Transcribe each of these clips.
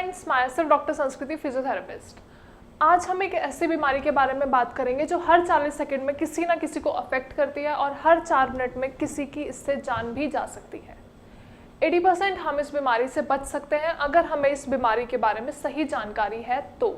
Friends, my self doctor संस्कृति, physiotherapist. आज हम एक ऐसी बीमारी के बारे में बात करेंगे जो हर 40 सेकंड में किसी ना किसी को अफेक्ट करती है और हर 4 मिनट में किसी की इससे जान भी जा सकती है। 80% हम इस बीमारी से बच सकते हैं अगर हमें इस बीमारी के बारे में सही जानकारी है तो।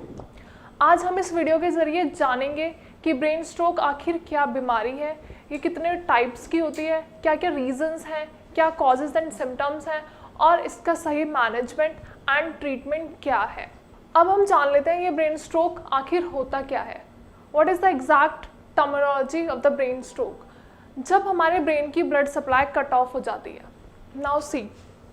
आज हम इस वीडियो के ज़रिए जानेंगे कि ब्रेन स्ट्रोक आखिर क्या बीमारी है, ये कितने टाइप्स की होती है, क्या क्या रीजंस हैं, क्या कॉजेज़ एंड सिम्टम्स हैं और इसका सही मैनेजमेंट एंड ट्रीटमेंट क्या है। अब हम जान लेते हैं ये ब्रेन स्ट्रोक आखिर होता क्या है। What is the exact terminology of the brain stroke. जब हमारे ब्रेन की ब्लड सप्लाई कट ऑफ हो जाती है। Now see,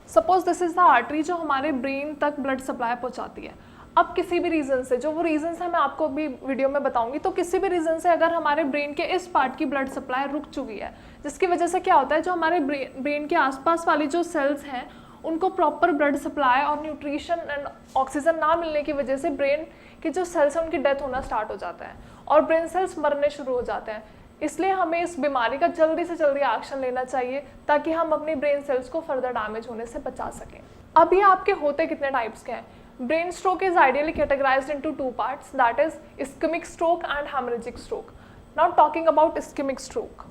suppose this is the artery जो हमारे ब्रेन तक ब्लड सप्लाई पहुंचाती है। अब किसी भी रीज़न से, जो वो रीज़न्स हैं मैं आपको अभी वीडियो में बताऊंगी, तो किसी भी रीज़न से अगर हमारे ब्रेन के इस पार्ट की ब्लड सप्लाई रुक चुकी है, जिसकी वजह से क्या होता है, जो हमारे ब्रेन के आसपास वाली जो सेल्स हैं उनको प्रॉपर ब्लड सप्लाई और न्यूट्रिशन एंड ऑक्सीजन ना मिलने की वजह से ब्रेन की जो सेल्स हैं उनकी डेथ होना स्टार्ट हो जाता है और ब्रेन सेल्स मरने शुरू हो जाते हैं। इसलिए हमें इस बीमारी का जल्दी से जल्दी एक्शन लेना चाहिए ताकि हम अपनी ब्रेन सेल्स को फर्दर डैमेज होने से बचा सकें। अब ये आपके होते कितने टाइप्स के हैं। Brain stroke is ideally categorised into 2 parts, that is ischaemic stroke and haemorrhagic stroke. Now talking about ischaemic stroke.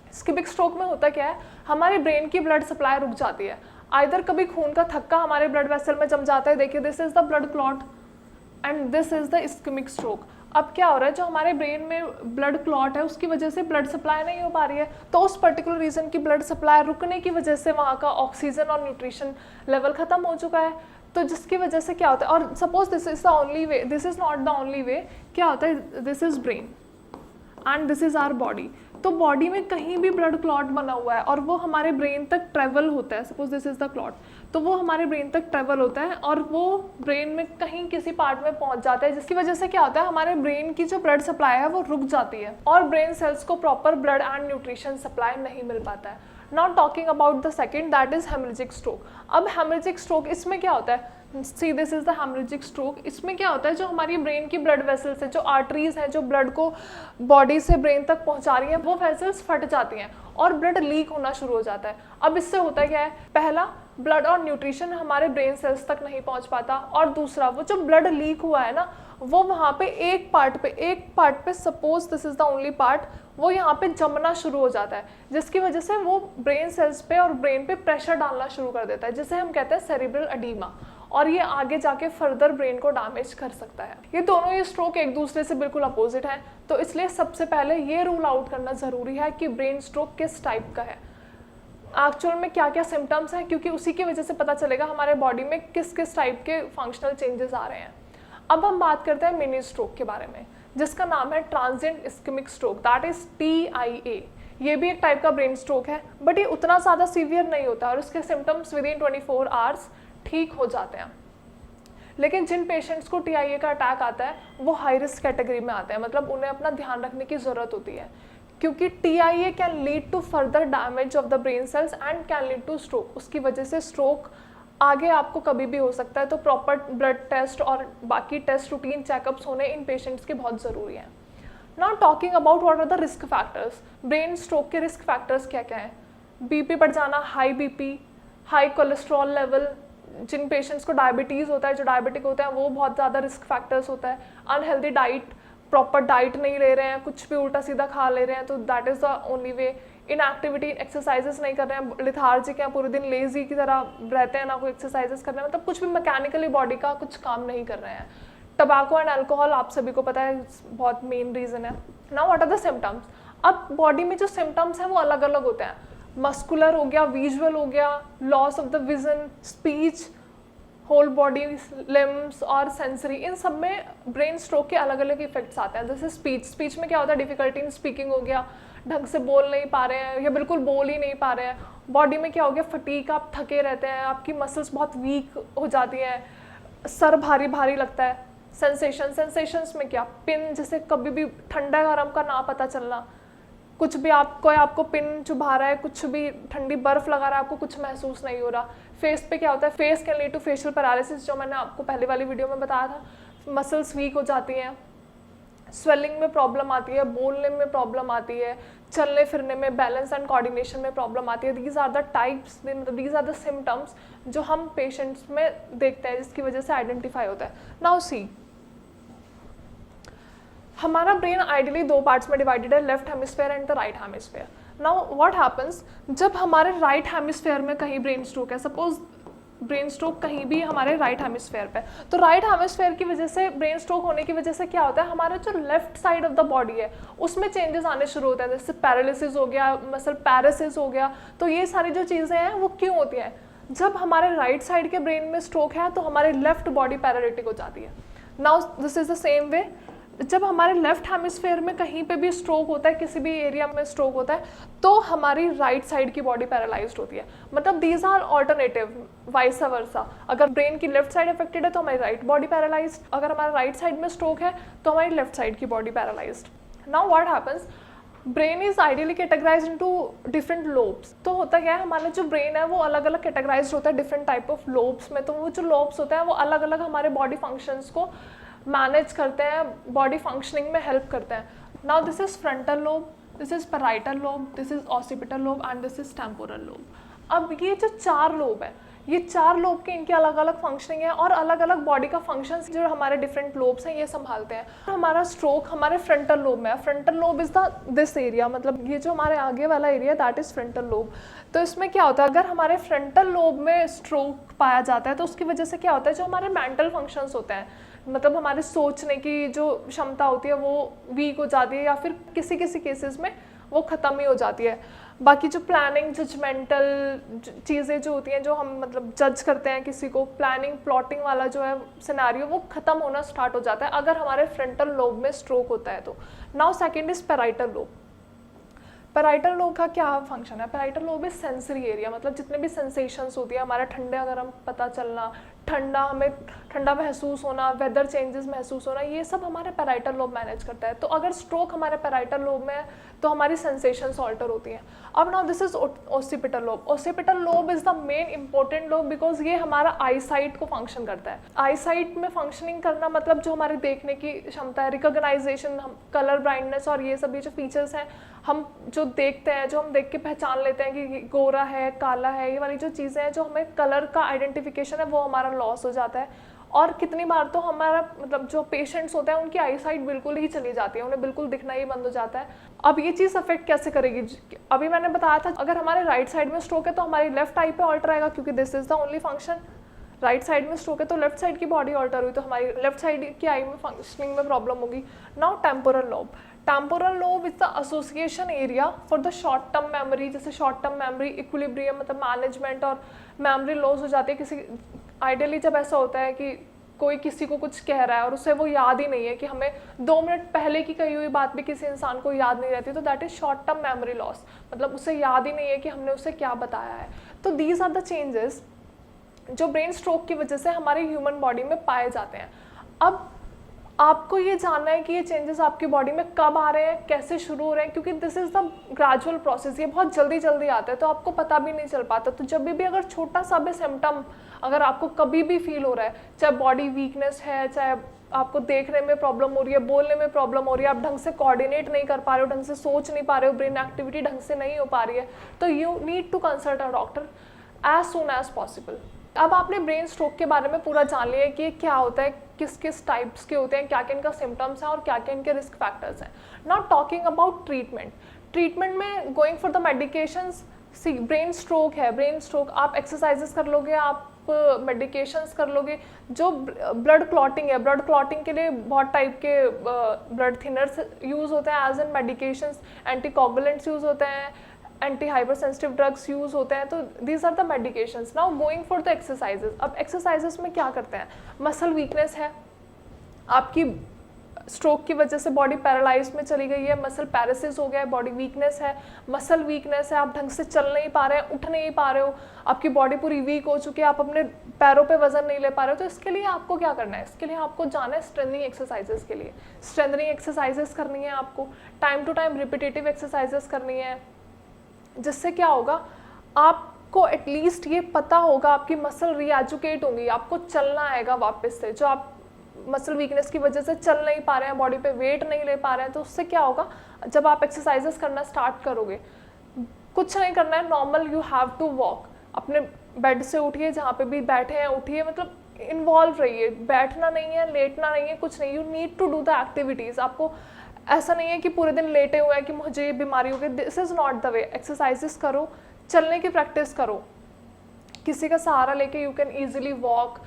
Ischaemic stroke में होता क्या है, हमारे ब्रेन की ब्लड सप्लाई रुक जाती है। आइदर कभी खून का थक्का हमारे ब्लड वेसल में जम जाता है, देखिए this is the blood clot and this is the ischemic stroke. अब क्या हो रहा है, जो हमारे ब्रेन में ब्लड क्लॉट है उसकी वजह से ब्लड सप्लाई नहीं हो पा रही है, तो उस पर्टिकुलर रीजन की ब्लड सप्लाई रुकने की वजह से वहाँ का ऑक्सीजन और न्यूट्रिशन लेवल खत्म हो चुका है, तो जिसकी वजह से क्या होता है, और suppose this is the only way, this is not the only way, क्या होता है, this is brain and this is our body. तो बॉडी में कहीं भी ब्लड क्लॉट बना हुआ है और वो हमारे ब्रेन तक ट्रेवल होता है, suppose this is the clot, तो वो हमारे ब्रेन तक ट्रेवल होता है और वो ब्रेन में कहीं किसी पार्ट में पहुंच जाता है, जिसकी वजह से क्या होता है, हमारे ब्रेन की जो ब्लड सप्लाई है वो रुक जाती है और ब्रेन सेल्स को proper blood and nutrition supply नहीं मिल पाता है। Now talking about the second, that is haemorrhagic stroke. अब हेमरेजिक स्ट्रोक, इसमें क्या होता है, see this is the haemorrhagic stroke. इसमें क्या होता है, जो हमारी ब्रेन की ब्लड वेसल्स है, जो आर्टरीज हैं जो ब्लड को बॉडी से ब्रेन तक पहुंचा रही हैं, वो वेसल्स फट जाती हैं और ब्लड लीक होना शुरू हो जाता है। अब इससे होता क्या है, पहला, ब्लड और न्यूट्रिशन हमारे ब्रेन सेल्स तक नहीं पहुंच पाता, और दूसरा, वो जो ब्लड लीक हुआ है ना, वो वहाँ पे एक पार्ट पे suppose this is the only part, वो यहाँ पे जमना शुरू हो जाता है, जिसकी वजह से वो ब्रेन सेल्स पे और ब्रेन पे प्रेशर डालना शुरू कर देता है, जिसे हम कहते हैं सेरिब्रल एडीमा, और ये आगे जाके फर्दर ब्रेन को डैमेज कर सकता है। ये दोनों ही स्ट्रोक एक दूसरे से बिल्कुल अपोजिट हैं, तो इसलिए सबसे पहले ये रूल आउट करना ज़रूरी है कि ब्रेन स्ट्रोक किस टाइप का है, एक्चुअल में क्या क्या सिम्टम्स हैं, क्योंकि उसी की वजह से पता चलेगा हमारे बॉडी में किस किस टाइप के फंक्शनल चेंजेस आ रहे हैं। अब हम बात करते हैं मिनी स्ट्रोक के बारे में, जिसका नाम है transient ischemic stroke, that is TIA। ये भी एक टाइप का ब्रेन स्ट्रोक है, बट ये उतना ज़्यादा सीवियर नहीं होता और उसके सिम्टम्स विद इन 24 आवर्स ठीक हो जाते हैं। लेकिन जिन पेशेंट्स को TIA का अटैक आता है वो हाई रिस्क कैटेगरी में आते हैं, मतलब उन्हें अपना ध्यान रखने की ज़रूरत होती है, क्योंकि TIA can lead to further damage of the brain cells and can lead to stroke. उसकी वजह से स्ट्रोक आगे आपको कभी भी हो सकता है, तो प्रॉपर ब्लड टेस्ट और बाकी टेस्ट, रूटीन चेकअप्स होने इन पेशेंट्स के बहुत ज़रूरी हैं। Now talking about what are the risk factors. Brain stroke के रिस्क फैक्टर्स क्या क्या हैं। BP बढ़ जाना, high BP, high cholesterol level, जिन पेशेंट्स को डायबिटीज़ होता है, जो डायबिटिक होते हैं, वो बहुत ज़्यादा रिस्क फैक्टर्स होता है। अनहेल्दी डाइट, प्रॉपर डाइट नहीं ले रहे हैं, कुछ भी उल्टा सीधा खा ले रहे हैं, तो that is the only way. Inactivity, exercises नहीं कर रहे हैं, लिथार्जिक हैं, पूरे दिन लेजी की तरह रहते हैं, ना कोई एक्सरसाइजेस कर रहे हैं, मतलब कुछ भी मैकेनिकली बॉडी का कुछ काम नहीं कर रहे हैं। टबैको एंड अल्कोहल आप सभी को पता है बहुत मेन रीज़न है। Now what are the symptoms. अब बॉडी में जो सिम्टम्स हैं वो अलग अलग होते हैं, मस्कुलर हो गया, विजुअल हो गया, loss of the vision, speech, whole body, limbs और सेंसरी, इन सब में ब्रेन स्ट्रोक के अलग अलग इफेक्ट्स आते हैं। जैसे स्पीच में क्या होता है, डिफिकल्टी इन स्पीकिंग हो गया, ढंग से बोल नहीं पा रहे हैं या बिल्कुल बोल ही नहीं पा रहे हैं। बॉडी में क्या हो गया, फटीग, आप थके रहते हैं, आपकी मसल्स बहुत वीक हो जाती हैं, सर भारी भारी लगता है। सेंसेशंस में क्या, पिन, जैसे कभी भी ठंडा गरम का ना पता चलना, कुछ भी आपको पिन चुभा रहा है, कुछ भी ठंडी बर्फ लगा रहा है, आपको कुछ महसूस नहीं हो रहा। फेस पे क्या होता है, face can lead to facial paralysis, जो मैंने आपको पहले वाली वीडियो में बताया था, मसल्स वीक हो जाती हैं। स्वेलिंग में प्रॉब्लम आती है, बोलने में प्रॉब्लम आती है, चलने फिरने में, बैलेंस एंड कोऑर्डिनेशन में प्रॉब्लम आती है। These are the types, these are the symptoms जो हम पेशेंट्स में देखते हैं, जिसकी वजह से आइडेंटिफाई होता है। नाउ सी, हमारा ब्रेन आइडियली 2 पार्ट्स में डिवाइडेड है, left hemisphere and the right hemisphere. Now what happens, जब हमारे राइट हेमिस्फेयर में कहीं ब्रेन स्ट्रोक है, सपोज ब्रेन स्ट्रोक कहीं भी हमारे राइट हेमिस्फेयर पे, तो राइट हेमिस्फेयर की वजह से, ब्रेन स्ट्रोक होने की वजह से क्या होता है, हमारा जो left side of the body है उसमें चेंजेस आने शुरू होते हैं, जैसे पैरालिसिस हो गया, मसल पैरासिस हो गया। तो ये सारी जो चीज़ें हैं वो क्यों होती हैं, जब हमारे राइट साइड के ब्रेन में स्ट्रोक है तो हमारी लेफ्ट बॉडी पैरालिटिक हो जाती है। Now this is the same way, जब हमारे लेफ्ट हेमिस्फेयर में कहीं पे भी स्ट्रोक होता है, किसी भी एरिया में स्ट्रोक होता है, तो हमारी राइट साइड की बॉडी पैरालाइज्ड होती है। मतलब these are alternative, vice versa. अगर ब्रेन की लेफ्ट साइड अफेक्टेड है तो हमारी राइट बॉडी पैरालाइज्ड, अगर हमारा राइट साइड में स्ट्रोक है तो हमारी लेफ्ट साइड की body paralysed. Now what happens, brain is ideally categorised into different lobes. तो होता क्या है, हमारा जो ब्रेन है वो अलग अलग कैटेगराइज्ड होता है डिफरेंट टाइप ऑफ लोब्स में। तो वो जो लोब्स होते हैं वो अलग अलग हमारे बॉडी फंक्शंस को मैनेज करते हैं, बॉडी फंक्शनिंग में हेल्प करते हैं। Now this is frontal lobe, this is parietal lobe, this is occipital lobe and this is temporal lobe. अब ये जो 4 लोब है, ये 4 लोब के इनके अलग अलग फंक्शनिंग है और अलग अलग बॉडी का फंक्शंस जो हमारे डिफरेंट लोब्स हैं ये संभालते हैं। हमारा स्ट्रोक हमारे फ्रंटल लोब में है। Frontal lobe is the this area, मतलब ये जो हमारे आगे वाला area that is frontal lobe. तो इसमें क्या होता है, अगर हमारे फ्रंटल लोब में स्ट्रोक पाया जाता है तो उसकी वजह से क्या होता है, जो हमारे मेंटल फंक्शंस होते हैं, मतलब हमारे सोचने की जो क्षमता होती है वो वीक हो जाती है, या फिर किसी किसी केसेस में वो ख़त्म ही हो जाती है। बाकी जो प्लानिंग, जजमेंटल चीज़ें जो होती हैं, जो हम मतलब जज करते हैं किसी को, प्लानिंग प्लॉटिंग वाला जो है सिनेरियो, वो ख़त्म होना स्टार्ट हो जाता है अगर हमारे फ्रंटल लोब में स्ट्रोक होता है तो। Now second is parietal lobe. Parietal lobe का क्या फंक्शन है, parietal lobe is sensory area, मतलब जितने भी सेंसेशंस होती है हमारा, ठंडे अगर हम पता चलना, ठंडा हमें ठंडा महसूस होना, वेदर चेंजेस महसूस होना, ये सब हमारे पैराइटल लोब मैनेज करता है। तो अगर स्ट्रोक हमारे पैराइटल लोब में है तो हमारी सेंसेशंस ऑल्टर होती हैं। अब now this is occipital lobe. Occipital lobe is the main important lobe because ये हमारा आई साइट को फंक्शन करता है। आई साइट में फंक्शनिंग करना मतलब जो हमारे देखने की क्षमता है, रिकॉग्नाइजेशन, कलर ब्लाइंडनेस और ये सभी जो फीचर्स हैं, हम जो देखते हैं, जो हम देख के पहचान लेते हैं कि गोरा है, काला है, ये वाली जो चीज़ें हैं, जो हमें कलर का आइडेंटिफिकेशन है वो हमारा लॉस हो जाता है। और कितनी बार तो हमारा मतलब जो पेशेंट्स होते हैं उनकी आई साइट बिल्कुल ही चली जाती है, उन्हें बिल्कुल दिखना ही बंद हो जाता है। अब ये चीज़ अफेक्ट कैसे करेगी, अभी मैंने बताया था अगर हमारे राइट साइड में स्ट्रोक है तो हमारी लेफ्ट आई पे ऑल्टर आएगा, क्योंकि this is the only function. Right side में स्ट्रोक है तो लेफ्ट साइड की बॉडी ऑल्टर हुई तो हमारी लेफ्ट साइड की आई में फंक्शनिंग में प्रॉब्लम होगी। Now temporal lobe. Temporal lobe is the association area for the short term memory, जैसे शॉर्ट टर्म मेमोरी, इक्विलिब्रियम मतलब मैनेजमेंट, और मेमोरी लॉस हो जाती है किसी, आइडियली जब ऐसा होता है कि कोई किसी को कुछ कह रहा है और उसे वो याद ही नहीं है, कि हमें 2 मिनट पहले की कही हुई बात भी किसी इंसान को याद नहीं रहती, तो that is short term memory loss, मतलब उसे याद ही नहीं है कि हमने उसे क्या बताया है। तो दीज आर द चेंजेस जो ब्रेन स्ट्रोक की वजह से हमारे ह्यूमन बॉडी में पाए जाते हैं। अब आपको ये जानना है कि ये चेंजेस आपकी बॉडी में कब आ रहे हैं, कैसे शुरू हो रहे हैं, क्योंकि this is the gradual process, ये बहुत जल्दी जल्दी आता है तो आपको पता भी नहीं चल पाता। तो जब भी अगर छोटा सा भी सिम्टम अगर आपको कभी भी फील हो रहा है, चाहे बॉडी वीकनेस है, चाहे आपको देखने में प्रॉब्लम हो रही है, बोलने में प्रॉब्लम हो रही है, आप ढंग से कोऑर्डिनेट नहीं कर पा रहे हो, ढंग से सोच नहीं पा रहे हो, ब्रेन एक्टिविटी ढंग से नहीं हो पा रही है, तो you need to consult a doctor as soon as possible. अब आपने ब्रेन स्ट्रोक के बारे में पूरा जान लिया है कि क्या होता है, किस किस टाइप्स के होते हैं, क्या क्या इनका सिम्टम्स हैं और क्या क्या इनके रिस्क फैक्टर्स हैं। नाउ टॉकिंग अबाउट ट्रीटमेंट में going for the medications, see brain stroke है, ब्रेन स्ट्रोक आप एक्सरसाइजेस कर लोगे, आप मेडिकेशंस कर लोगे। जो ब्लड क्लॉटिंग है, ब्लड क्लॉटिंग के लिए बहुत टाइप के ब्लड थिनर्स यूज़ होते हैं as an medications, anticoagulants use होते हैं, anti hyper sensitive drugs use होते हैं, तो these are the medications. Now going for the exercises. अब एक्सरसाइजेस में क्या करते हैं, मसल वीकनेस है, आपकी स्ट्रोक की वजह से बॉडी पैरालाइज में चली गई है, मसल पैरासिस हो गया है, बॉडी वीकनेस है, मसल वीकनेस है, आप ढंग से चल नहीं पा रहे हैं, उठ नहीं पा रहे हो, आपकी बॉडी पूरी वीक हो चुकी है, आप अपने पैरों पे वजन नहीं ले पा रहे हो, तो इसके लिए आपको क्या करना है, इसके लिए आपको जाना है स्ट्रेंथनिंग एक्सरसाइजेस के लिए। स्ट्रेंथनिंग एक्सरसाइजेस करनी है आपको, time to time repetitive exercises करनी है, जिससे क्या होगा, आपको एटलीस्ट ये पता होगा, आपकी मसल रीएजुकेट होंगी, आपको चलना आएगा वापस से, जो आप मसल वीकनेस की वजह से चल नहीं पा रहे हैं, बॉडी पे वेट नहीं ले पा रहे हैं, तो उससे क्या होगा, जब आप एक्सरसाइजेस करना स्टार्ट करोगे, कुछ नहीं करना है, normal you have to walk, अपने बेड से उठिए, जहाँ पे भी बैठे हैं उठिए, मतलब इन्वॉल्व रहिए, बैठना नहीं है, लेटना नहीं है, कुछ नहीं, you need to do the activities. आपको ऐसा नहीं है कि पूरे दिन लेटे हुए हैं कि मुझे ये बीमारी हो गई, this is not the way. Exercises करो, चलने की प्रैक्टिस करो, किसी का सहारा लेके यू कैन ईजिली वॉक।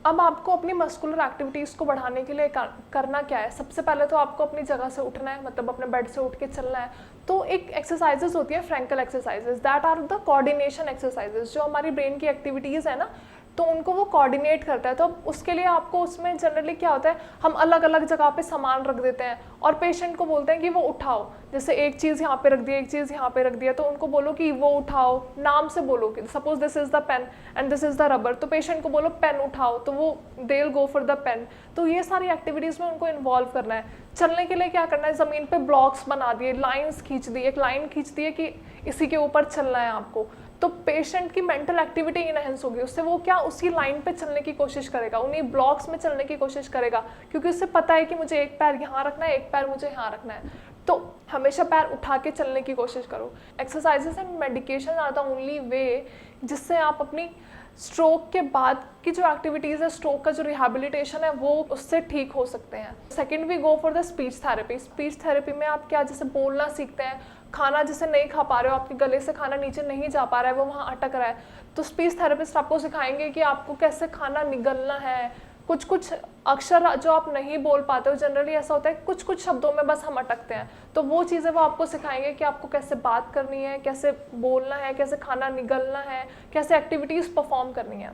अब आपको अपनी मस्कुलर एक्टिविटीज़ को बढ़ाने के लिए करना क्या है, सबसे पहले तो आपको अपनी जगह से उठना है, मतलब अपने बेड से उठ के चलना है। तो एक एक्सरसाइजेस होती है Frenkel exercises, that are the coordination exercises, जो हमारी ब्रेन की एक्टिविटीज़ है ना, तो उनको वो कोऑर्डिनेट करता है। तो उसके लिए आपको उसमें जनरली क्या होता है, हम अलग अलग जगह पे सामान रख देते हैं और पेशेंट को बोलते हैं कि वो उठाओ, जैसे एक चीज़ यहाँ पे रख दिया, एक चीज़ यहाँ पे रख दिया, तो उनको बोलो कि वो उठाओ, नाम से बोलो कि suppose this is the pen and this is the rubber, तो पेशेंट को बोलो पेन उठाओ, तो वो they will go for the pen. तो ये सारी एक्टिविटीज़ में उनको इन्वॉल्व करना है। चलने के लिए क्या करना है, ज़मीन पे ब्लॉक्स बना दिए, लाइंस खींच दी, एक लाइन खींच दी है कि इसी के ऊपर चलना है आपको, तो पेशेंट की मेंटल एक्टिविटी इनहेंस होगी, उससे वो क्या उसी लाइन पे चलने की कोशिश करेगा, उन्हीं ब्लॉक्स में चलने की कोशिश करेगा, क्योंकि उससे पता है कि मुझे एक पैर यहाँ रखना है, एक पैर मुझे यहाँ रखना है। तो हमेशा पैर उठा के चलने की कोशिश करो। Exercises and medication are the only way जिससे आप अपनी स्ट्रोक के बाद की जो एक्टिविटीज़ है, स्ट्रोक का जो रिहेबिलिटेशन है, वो उससे ठीक हो सकते हैं। Second we go for the speech therapy. Speech therapy में आप क्या, जैसे बोलना सीखते हैं, खाना जैसे नहीं खा पा रहे हो, आपके गले से खाना नीचे नहीं जा पा रहा है, वो वहाँ अटक रहा है, तो स्पीच थेरेपिस्ट आपको सिखाएंगे कि आपको कैसे खाना निगलना है। कुछ कुछ अक्षर जो आप नहीं बोल पाते हो, जनरली ऐसा होता है कुछ कुछ शब्दों में बस हम अटकते हैं, तो वो चीज़ें वो आपको सिखाएंगे कि आपको कैसे बात करनी है, कैसे बोलना है, कैसे खाना निगलना है, कैसे एक्टिविटीज़ परफॉर्म करनी है।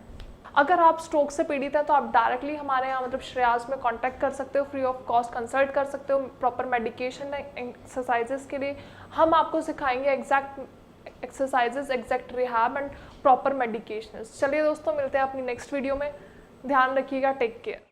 अगर आप स्ट्रोक से पीड़ित हैं तो आप डायरेक्टली हमारे यहाँ मतलब श्रेयास में कांटेक्ट कर सकते हो, फ्री ऑफ कॉस्ट कंसल्ट कर सकते हो प्रॉपर मेडिकेशन एक्सरसाइजेस के लिए। हम आपको सिखाएंगे exact exercises, exact rehab and proper medication. चलिए दोस्तों, मिलते हैं अपनी नेक्स्ट वीडियो में। ध्यान रखिएगा, टेक केयर।